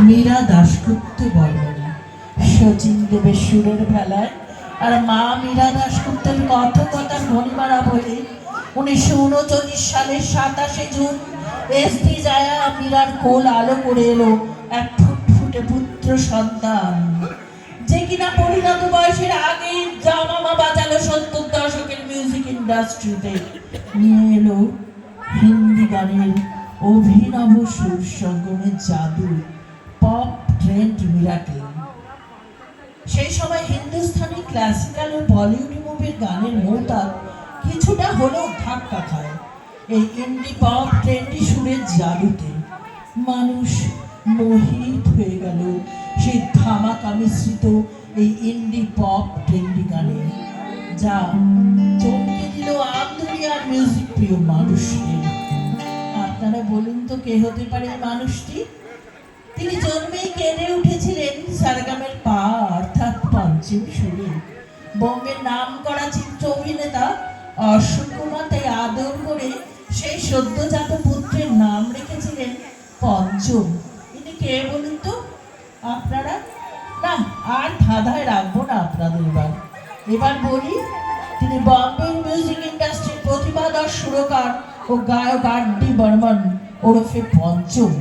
মীরা দাশগুপ্ত বর্মন শচীন দেবের সুরের ভেলায় আর মা মীরা দাশগুপ্তের কথকতার মণিমারা বলে 1939 সালের 27শে জুন এসপি জায়া মীরার কোল আলো করে এলো এক ফুটফুটে পুত্র সন্তান, যে কিনা পরিণত বয়সের আগে জামামা বাজালো 70 দশকের মিউজিক ইন্ডাস্ট্রিতে, নিয়ে এলো হিন্দি গানের অভিনব সুর সঙ্গমের জাদু, পপ ট্রেন্ড মিরাকেল। সেই সময় হিন্দুস্তানি ক্লাসিক্যাল ও বলিউড মুভির গানের মৌতা কিছুটা হলেও ধাক্কা খায় এই ইন্ডি পপ ট্রেন্ডি সুরের জাদুতে। মানুষ মোহিত হয়ে গেল সেই ধামাকা মিশ্রিত এই ইন্ডি পপ ট্রেন্ডি গানে, যা চমকে দিল আন্দুরিয়ার মিউজিক প্রিয় মানুষকে। আপনারা বলুন তো কে হতে পারে এই মানুষটি? তিনি জন্মেই কেঁদে উঠেছিলেন সারগামের পা অর্থাৎ পঞ্চম সুরে। বোম্বের নাম করা চিত্র অভিনেতা অশোক কুমার তাই আদর করে সেই সদ্যজাত পুত্রের নাম রেখেছিলেন পঞ্চম। ইনি কে বলুন তো আপনারা? না, আর ধাঁধায় রাখবো না আপনাদের। এবার বলি, তিনি বম্বের মিউজিক ইন্ডাস্ট্রির প্রতিভাধর সুরকার ও গায়ক আর.ডি. বর্মন ওরফে পঞ্চম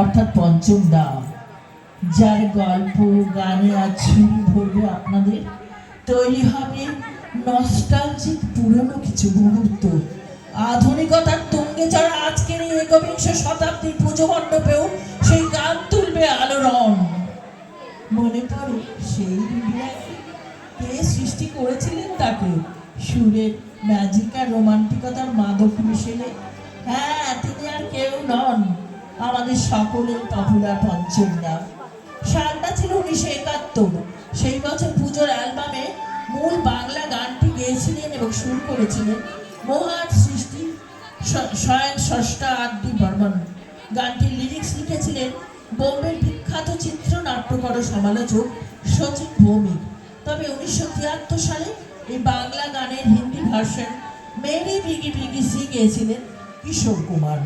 অর্থাৎ পঞ্চম দা, যার গল্প গানে আজ ঝুড়ি ভরবে আপনাদের। তৈরি হবে নস্টালজিক পুরনো কিছু মুহূর্ত। আধুনিকতার তুঙ্গে চড়া আজকের এই একবিংশ শতাব্দীর পুজো মণ্ডপেও সেই গান তুলবে আলোড়ন। মনে পড়ে সেই দুনিয়াকে কে সৃষ্টি করেছিলেন তাকে, সুরের ম্যাজিক আর রোমান্টিকতার মাদক মিশেলে। হ্যাঁ, তিনি আর কেউ নন, আমাদের সকলের পপুলার পঞ্চম দা। সালটা ছিল 1971। সেই বছর পুজোর অ্যালবামে মূল বাংলা গানটি গেয়েছিলেন এবং সুর করেছিলেন মহান সৃষ্টি স্বয়ং স্রষ্টা আর.ডি. বর্মন। গানটির লিরিক্স লিখেছিলেন বোম্বের বিখ্যাত চিত্রনাট্যকর সমালোচক শচীন ভৌমিক। তবে 1973 সালে এই বাংলা গানের হিন্দি ভার্সন মেরি বিগি বিগি সি গেয়েছিলেন কিশোর কুমার।